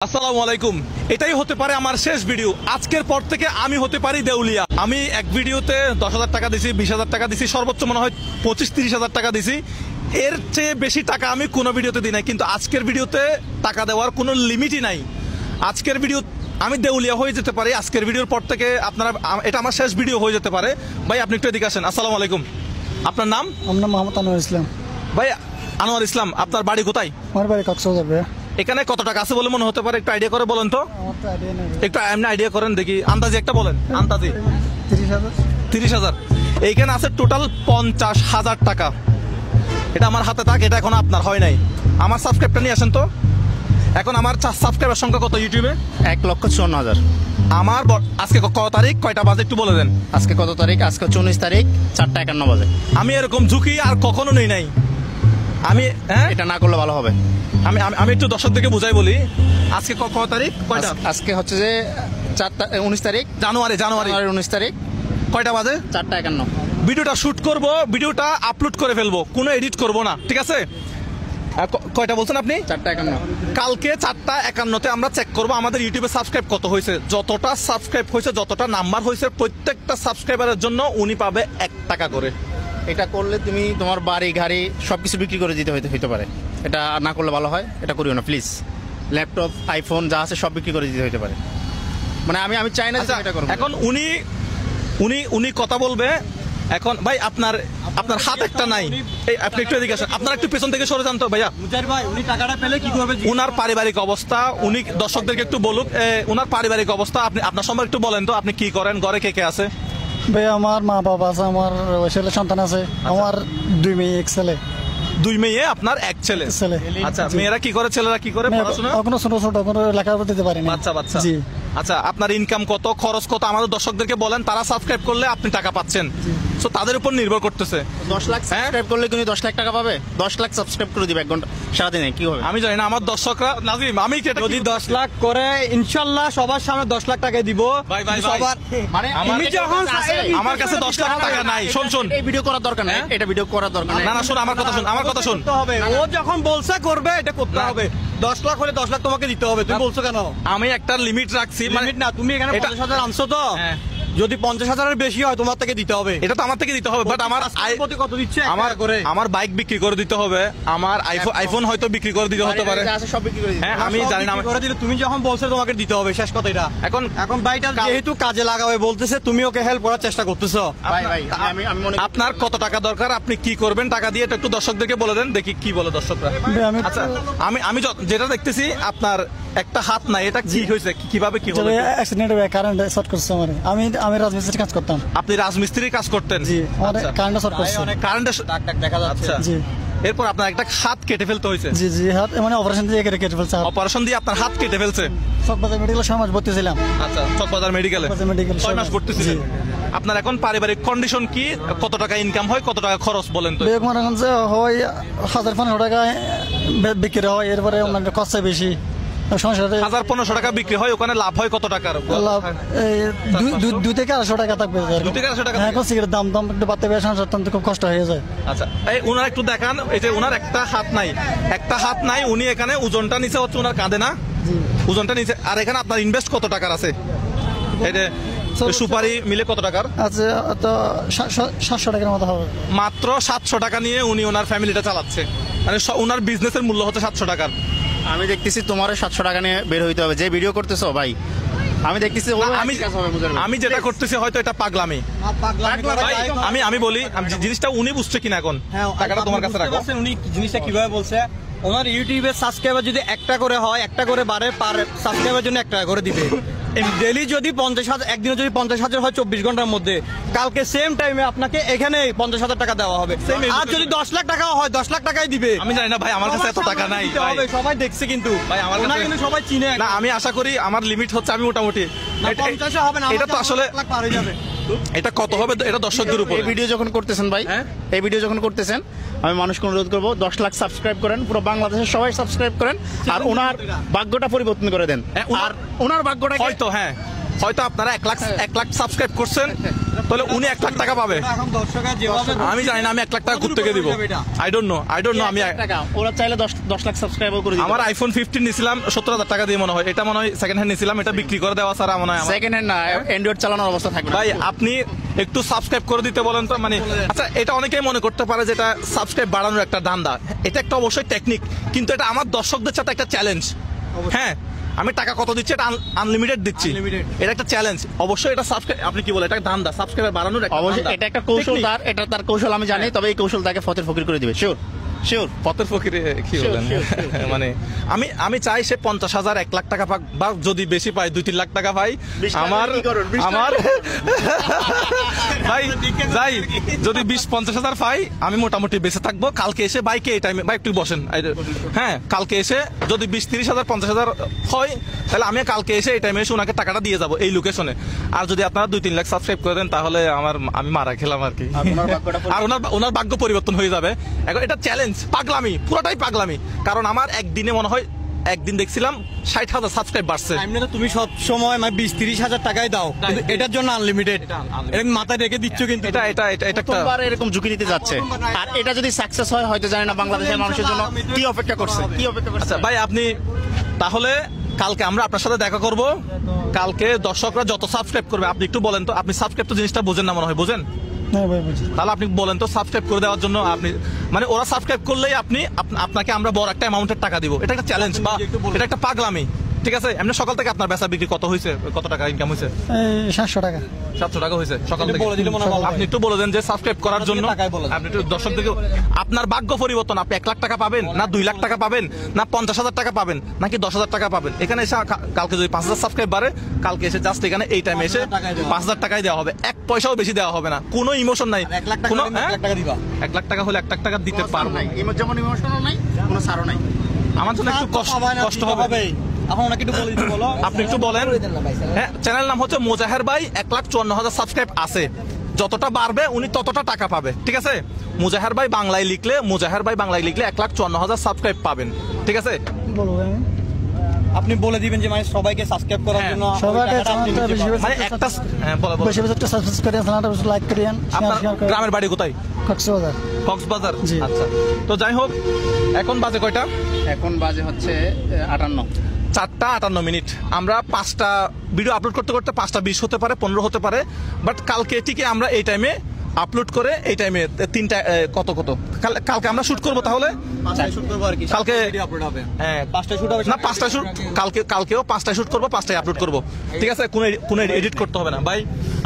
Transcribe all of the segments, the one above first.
আসসালামু আলাইকুম। এটাই হতে পারে আমার শেষ ভিডিও। আজকের পর থেকে আমি হতে পারি দেউলিয়া। আমি এক ভিডিওতে 10,000 টাকা দিছি, 20,000 টাকা দিছি, সর্বোচ্চ মনে হয় 25-30,000 টাকা দিছি। এর চেয়ে বেশি টাকা আমি কোনো ভিডিওতে দিই নাই, কিন্তু আজকের ভিডিওতে টাকা দেওয়ার কোনো লিমিটই নাই। আজকের ভিডিও আমি দেউলিয়া হয়ে যেতে পারি। আজকের ভিডিওর পর থেকে আপনারা, এটা আমার শেষ ভিডিও হয়ে যেতে পারে। ভাই আপনি একটু এদিকে আসেন। আসসালামু আলাইকুম। আপনার নাম? আমার নাম মোহাম্মদ আনোয়ার ইসলাম। ভাই আনোয়ার ইসলাম, আপনার বাড়ি কোথায়? আমার বাড়ি কক্সবাজার ভাই। এখানে কত টাকা আছে বলে মনে হতে পারে? একটু আইডিয়া করে বলেন তো। আমার তো আইডিয়া নেই। একটু এমনি আইডিয়া করেন দেখি, আন্দাজে একটা বলেন। আন্দাজে 30,000। 30,000। এইখানে আছে টোটাল 50,000 টাকা। এটা আমার হাতে থাক, এটা এখন আপনার হয় নাই। আমার সাবস্ক্রাইবটা নিয়ে আসেন তো। এখন আমার সাবস্ক্রাইবার সংখ্যা কত ইউটিউবে? 1,54,000। আমার আজকে কত তারিখ, কয়টা বাজে একটু বলে দেন। আজকে কত তারিখ? আজকে 19 তারিখ, 4:51 বাজে। আমি এরকম ঝুঁকি আর কখনো নেই নাই। আমি এটা না করলে ভালো হবে। আমি আমি একটু দর্শকদেরকে বুঝাই বলি। আজকে কত তারিখ, কয়টা? আজকে হচ্ছে যে 19 তারিখ, জানুয়ারি 19 তারিখ, কয়টা বাজে? 4:51। ভিডিওটা শুট করব, ভিডিওটা আপলোড করে ফেলবো, কোনো এডিট করব না, ঠিক আছে? কয়টা বলছেন আপনি? 4:51। কালকে 4:51-তে আমরা চেক করব আমাদের ইউটিউবে সাবস্ক্রাইব কত হয়েছে। যতটা সাবস্ক্রাইব হয়েছে, যতটা নাম্বার হয়েছে, প্রত্যেকটা সাবস্ক্রাইবারের জন্য উনি পাবে 1 টাকা করে। এটা করলে তুমি তোমার বাড়ি গাড়ি সবকিছু বিক্রি করে দিতে হইতে পারে। এটা না করলে ভালো হয়, এটা করিও না প্লিজ। ল্যাপটপ, আইফোন যা আছে সব বিক্রি করে দিতে হইতে পারে। মানে আমি চাই না যে এটা করব। এখন উনি কথা বলবে। এখন ভাই আপনার হাত একটা নাই। এই আপনি একটু এদিকে আসেন। আপনারা একটু পেছন থেকে সরে যান তো ভাইয়া। মুজাহির ভাই, উনি টাকাটা পেলে কি করবে? উনার পারিবারিক অবস্থা উনি দর্শকদেরকে একটু বলুক। উনার পারিবারিক অবস্থা আপনি আপনার সম্পর্কে একটু বলেন তো। আপনি কি করেন, ঘরে কে কে আছে? ভাই আমার মা বাবা আছে, আমার ছেলে সন্তান আছে, আমার 2 মেয়ে 1 ছেলে। 2 মেয়ে, আপনার 1 ছেলে। আচ্ছা, মেয়েরা কি করে, ছেলেরা কি করে পড়াশোনা? এখনো ছোট ছোট, কোনো লেখাপড়া দিতে পারেনি। বাচ্চা। জি। আচ্ছা, আপনার ইনকাম কত, খরচ কত আমাদের দর্শকদেরকে বলেন। তারা সাবস্ক্রাইব করলে আপনি টাকা পাচ্ছেন, সো তাদের উপর নির্ভর করতেছে। 10 লাখ সাবস্ক্রাইব করলে তুমি 10 লাখ টাকা পাবে। 10 লাখ সাবস্ক্রাইব করে দিবে 1 ঘন্টা সারাদিনে, কি হবে আমি জানি না। আমার দর্শকরা, নাজিম, আমি যদি 10 লাখ করে ইনশাল্লাহ সবার সামনে 10 লাখ টাকা দিব। ভাই সবার মানে আমার কাছে 10 লাখ টাকা নাই। শোন এই ভিডিও করার দরকার নাই, এটা ভিডিও করার দরকার নাই। না শোন, আমার কথা শোন। হবে, ও যখন বলছে করবে এটা করতে হবে। 10 লাখ হলে 10 লাখ তোমাকে দিতে হবে। তুমি বলছো কেন? আমি একটা লিমিট রাখছি। লিমিট না, তুমি এখানে 50,000 আনছো তো। হ্যাঁ। যদি 50,000-এর বেশি হয় তোমার থেকে দিতে হবে। এটা তো আমার থেকে দিতে হবে, বাট আমার প্রতি কত দিচ্ছে? আমার বাইক বিক্রি করে দিতে হবে, আমার আইফোন হয়তো বিক্রি করে দিতে হতে পারে। যা আছে সব বিক্রি করে দিবে। হ্যাঁ, আমি জানি না। করে দিলে তুমি যখন বলছো তোমাকে দিতে হবে, শেষ কথা এটা। এখন ভাইটা যেহেতু কাজে লাগাবে বলতেছে, তুমি ওকে হেল্প করার চেষ্টা করতেছো। ভাই আমি মনে করি আপনার কত টাকা দরকার, আপনি কি করবেন টাকা দিয়ে, এটা একটু দর্শকদেরকে বলে দেন দেখি কি বলে দর্শকরা। আচ্ছা, আমি যেটা দেখতেছি আপনার একটা হাত নাই, এটা কি হয়েছে, কিভাবে কি হলো? অ্যাক্সিডেন্ট হয়ে কারেন্ট শর্ট করছে আমার। আমি রাজমিস্ত্রির কাজ করতাম। আপনি রাজমিস্ত্রির কাজ করতেন? জি, আমার কারেন্ট শর্ট করছে। কারেন্টের দেখা যাচ্ছে। জি এরপর আপনার একটা হাত কেটে ফেলতে হয়েছে? জি, হাত মানে অপারেশন দিয়ে কেটে ফেলছে। অপারেশন দিয়ে আপনার হাত কেটে ফেলছে? চকবাজার মেডিকেলে 6 মাস ভর্তি ছিলাম। আচ্ছা, চকবাজার মেডিকেলে 6 মাস ভর্তি ছিলেন। আপনার এখন পারিবারিক কন্ডিশন কি, কত টাকা ইনকাম হয়, কত টাকা খরচ বলেন তো? বেগমগঞ্জে হয় 1,000-1,500 টাকা বিক্রি হয়, এরপরে অন্যান্য খরচা বেশি। 1,000-1,500 টাকা বিক্রি হয়, ওখানে লাভ হয় কত টাকার? লাভ 2 থেকে 250 টাকা থাকবে। 2 থেকে 250 টাকা। এখন সিগারেট দাম একটু বাড়তে পারে, সংসার খুব কষ্ট হয়ে যায়। আচ্ছা, এই উনার একটু দেখান। এই যে উনার একটা হাত নাই, উনি এখানে ওজনটা নিচে হচ্ছে উনার কাঁধে না, ওজনটা নিচে। আর এখানে আপনার ইনভেস্ট কত টাকার আছে? এটা সুপারি মিলে কত টাকার? আচ্ছা, তো 700 টাকার মতো হবে। মাত্র 700 টাকা নিয়ে উনি ওনার ফ্যামিলিটা চালাচ্ছে। মানে ওনার বিজনেসের মূল্য হচ্ছে 700 টাকার। আমি দেখতেছি তোমার 700 টাকা নিয়ে বের হইতে হবে, যে ভিডিও করতেছো ভাই। আমি দেখতেছি আমি যেটা করতেছি হয়তো এটা পাগলামি। আমি বলি জিনিসটা উনি বুঝছে কিনা। এখন টাকাটা তোমার কাছে রাখো। উনি জিনিসটা কিভাবে বলছে, ওনার ইউটিউবের সাবস্ক্রাইবার যদি 1টা করে হয়, 1টা করে বারে পার সাবস্ক্রাইবার জন্য 1 টাকা করে দিবে। ডেইলি যদি 50,000, একদিনে যদি 50,000 হয় 24 ঘন্টার মধ্যে, কালকে সেম টাইমে আপনাকে এখানে 50,000 টাকা দেওয়া হবে। আর যদি 10 লাখ টাকা হয় 10 লাখ টাকাই দিবে। আমি জানি না ভাই, আমার কাছে এত টাকা নাই ভাই। সবাই দেখছে কিন্তু ভাই, আমার কাছে কিন্তু সবাই চিনে না। আমি আশা করি আমার লিমিট হচ্ছে, আমি মোটামুটি 50 হবে না, এটা তো আসলে পার হয়ে যাবে। এটা কত হবে এটা দর্শকদের উপর। এই ভিডিও যখন করতেছেন ভাই, এই ভিডিও যখন করতেছেন, আমি মানুষকে অনুরোধ করবো 10 লাখ সাবস্ক্রাইব করেন, পুরো বাংলাদেশের সবাই সাবস্ক্রাইব করেন, আর ওনার ভাগ্যটা পরিবর্তন করে দেন। আর ওনার ভাগ্যটা হয়তো হয়তো আপনারা 1 লাখ সাবস্ক্রাইব করছেন, তাহলে উনি 1 লাখ টাকা পাবে। এখন দর্শকরা যেভাবে আমি জানি না আমি 1 লাখ টাকা কোথা থেকে দিব। আই ডোন্ট নো আমি টাকা ওরা চাইলে 10 লাখ সাবস্ক্রাইবার করে দিতে আমার আইফোন 15 নিছিলাম 70,000 টাকা দিয়ে মনে হয়, এটা মনে হয় সেকেন্ড হ্যান্ড নিছিলাম, এটা বিক্রি করে দেওয়া স্যার মনে হয় আমার। সেকেন্ড হ্যান্ড না, অ্যান্ড্রয়েড চালানোর অবস্থা থাকবে না। ভাই আপনি একটু সাবস্ক্রাইব করে দিতে বলেন তো, মানে আচ্ছা এটা অনেকেই মনে করতে পারে যে এটা সাবস্ক্রাইব বাড়ানোর একটা ধান্দা, এটা একটা অবশ্যই টেকনিক, কিন্তু এটা আমার দর্শকদের সাথে একটা চ্যালেঞ্জ। হ্যাঁ, আমি টাকা কত দিচ্ছি, এটা আনলিমিটেড দিচ্ছি, এটা একটা চ্যালেঞ্জ। অবশ্যই এটা সাবস্ক্রাইব, আপনি কি বলেন, এটা ধান্দা, সাবস্ক্রাইবার বাড়ানোর একটা অবশ্যই ধান্দা। এটা একটা কৌশল, Technique। তার কৌশল আমি জানি, তবে এই কৌশল তাকে ফতের ফকির করে দিবে। শিওর পথের ফকিরে কি Sure, বলেন sure, মানে আমি চাই সে 50,000 1 লাখ টাকা পাক, বা যদি বেশি পাই 2-3 লাখ টাকা পাই। 20 টাকা আমার কি করুন, 20 টাকা? আমার ভাই যাই যদি 20-50,000 পাই, আমি মোটামুটি বেঁচে থাকবো। কালকে এসে বাইকে এই টাইমে, ভাই একটু বসেন, হ্যাঁ কালকে এসে যদি 20-30,000 50,000 হয়, তাহলে আমি কালকে এসে এই টাইমে এসে ওনাকে টাকাটা দিয়ে যাবো এই লোকেশনে। আর যদি আপনারা 2-3 লাখ সাবস্ক্রাইব করে দেন, তাহলে আমি মারা খেলাম আর কি। আর ওনার ভাগ্য পরিবর্তন হয়ে যাবে। এখন এটা চ্যালেঞ্জ, পাগলামি, পুরোটাই পাগলামি। কারণ আমার একদিনে মনে হয়, একদিন দেখছিলাম 60,000 সাবস্ক্রাইব বাড়ছে। এমনি তো তুমি সব সময় 20-30 হাজার টাকাই দাও, কিন্তু এটার জন্য আনলিমিটেড, এরকম মাথায় রেখে দিচ্ছ। কিন্তু এটা একটা প্রথমবার এরকম ঝুঁকি নিতে যাচ্ছে, আর এটা যদি সাকসেস হয়, হয়তো জানি না বাংলাদেশের মানুষের জন্য কি অপেক্ষা করছে। আচ্ছা ভাই, আপনি তাহলে কালকে আমরা আপনার সাথে দেখা করব। কালকে দর্শকরা যত সাবস্ক্রাইব করবে, আপনি একটু বলেন তো, আপনি সাবস্ক্রাইব তো জিনিসটা বোঝেন না মনে হয়, বোঝেন? হ্যাঁ ভাই বুঝি। তাহলে আপনি বলেন তো, সাবস্ক্রাইব করে দেওয়ার জন্য আপনি, মানে ওরা সাবস্ক্রাইব করলেই আপনাকে আমরা বড় একটা অ্যামাউন্টের টাকা দিব, এটা একটা চ্যালেঞ্জ বা এটা একটা পাগলামি, ঠিক আছে? এমনি সকাল থেকে আপনার বেচা বিক্রি কত হয়েছে, কত টাকা ইনকাম হয়েছে? এই 700 টাকা। 700 টাকা হয়েছে সকাল এটা থেকে। বলে দিলে মনে হয় ভালো হয়। আপনি একটু বলে দেন যে সাবস্ক্রাইব করার জন্য টাকায় বলে দেন। আপনি একটু দর্শকদেরকে, আপনার ভাগ্য পরিবর্তন, আপনি 1 লাখ টাকা পাবেন না 2 লাখ টাকা পাবেন না 50,000 টাকা পাবেন নাকি 10,000 টাকা পাবেন। এখানে এসে কালকে যদি 5,000 সাবস্ক্রাইব বাড়ে, কালকে এসে জাস্ট এখানে এই টাইমে এসে 5,000 টাকাই দেওয়া হবে, 1 পয়সাও বেশি দেওয়া হবে না, কোনো ইমোশন নাই। 1 লাখ টাকা কোনো হলে 1 লাখ টাকা দিবা। 1 লাখ টাকা হলে 1 লাখ টাকা দিতে পারবো। যেমন ইমোশনও নাই, কোনো সারও নাই। আমার জন্য একটু কষ্ট হবে। এখন ওনাকে একটু বলে দিতে বলো। আপনি একটু বলেন। হ্যাঁ, চ্যানেল নাম হচ্ছে মোজাহের ভাই, 1,54,000 সাবস্ক্রাইব আছে, যতটা বাড়বে উনি ততটা টাকা পাবে, ঠিক আছে? মোজাহের ভাই বাংলায় লিখলে 1,54,000 সাবস্ক্রাইব পাবেন, ঠিক আছে? বলবো ভাই আমি। আপনি বলে দিবেন যে মানে সবাইকে সাবস্ক্রাইব করার হ্যাঁ, জন্য সবাইকে টাকাটা আপনি চ্যানেলটা নিতে বেশি পারবেন। মানে একটা, হ্যাঁ বলো। বেশি বেশি একটা সাবস্ক্রাইব করেন, চ্যানেলটা বেশি লাইক করেন, আপনার শেয়ার করেন। গ্রামের বাড়ি কোথায়? কক্সবাজার। কক্সবাজার। জি। আচ্ছা, তো যাই হোক, এখন বাজে কয়টা? এখন বাজে হচ্ছে 58। 4:58। আমরা 5টা ভিডিও আপলোড করতে করতে 5:20 হতে পারে, 15 হতে পারে, বাট কালকে ঠিকই আমরা এই টাইমে আপলোড করে এই টাইমে 3টা কত কালকে আমরা শুট করবো। তাহলে 5টায় শুট করবো আর কি, কালকে ভিডিও আপলোড হবে। হ্যাঁ 5টায় শুট হবে না, 5টায় শুট, কালকেও 5টায় শুট করবো, 5টায় আপলোড করবো, ঠিক আছে? কোনো এডিট করতে হবে না ভাই।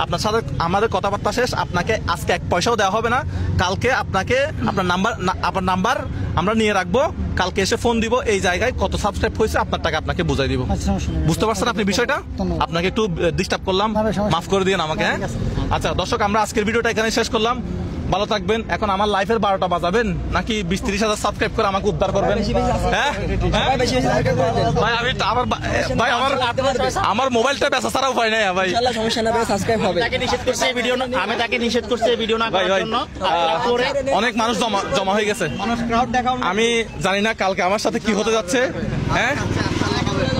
আপনার সাথে আমাদের কথাবার্তা শেষ। আপনাকে আজকে 1 পয়সাও দেওয়া হবে না। কালকে আপনাকে আপনার নাম্বার আমরা নিয়ে রাখবো, কালকে এসে ফোন দিব, এই জায়গায় কত সাবস্ক্রাইব হয়েছে আপনার টাকা আপনাকে বুঝাই দিব। আচ্ছা, সমস্যা নেই। বুঝতে পারছেন আপনি বিষয়টা? ধন্যবাদ। আপনাকে একটু ডিস্টার্ব করলাম, না ভাই, সমস্যা মাফ করে দিন আমাকে, হ্যাঁ? ঠিক আছে। আচ্ছা দর্শক, আমরা আজকের ভিডিওটা এখানে শেষ করলাম। ভালো থাকবেন। এখন আমার লাইফের 12টা বাজাবেন নাকি 20-30,000 সাবস্ক্রাইব করে আমাকে উদ্ধার করবেন? হ্যাঁ ভাই, আমি ভাই আমার মোবাইলটা বেচা ছাড়া উপায় নাই ভাই। সমস্যা না ভাই, সাবস্ক্রাইব হবে। তাকে নিষেধ করছে এই ভিডিও না, আমি তাকে নিষেধ করছি এই ভিডিও না ভাই করার জন্য। পরে অনেক মানুষ জমা হয়ে গেছে। মানুষ ক্রাউড দেখাও না। আমি জানি না কালকে আমার সাথে কি হতে যাচ্ছে। হ্যাঁ,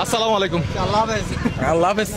আসসালামু আলাইকুম, আল্লাহ হাফেজ। আল্লাহ হাফেজ।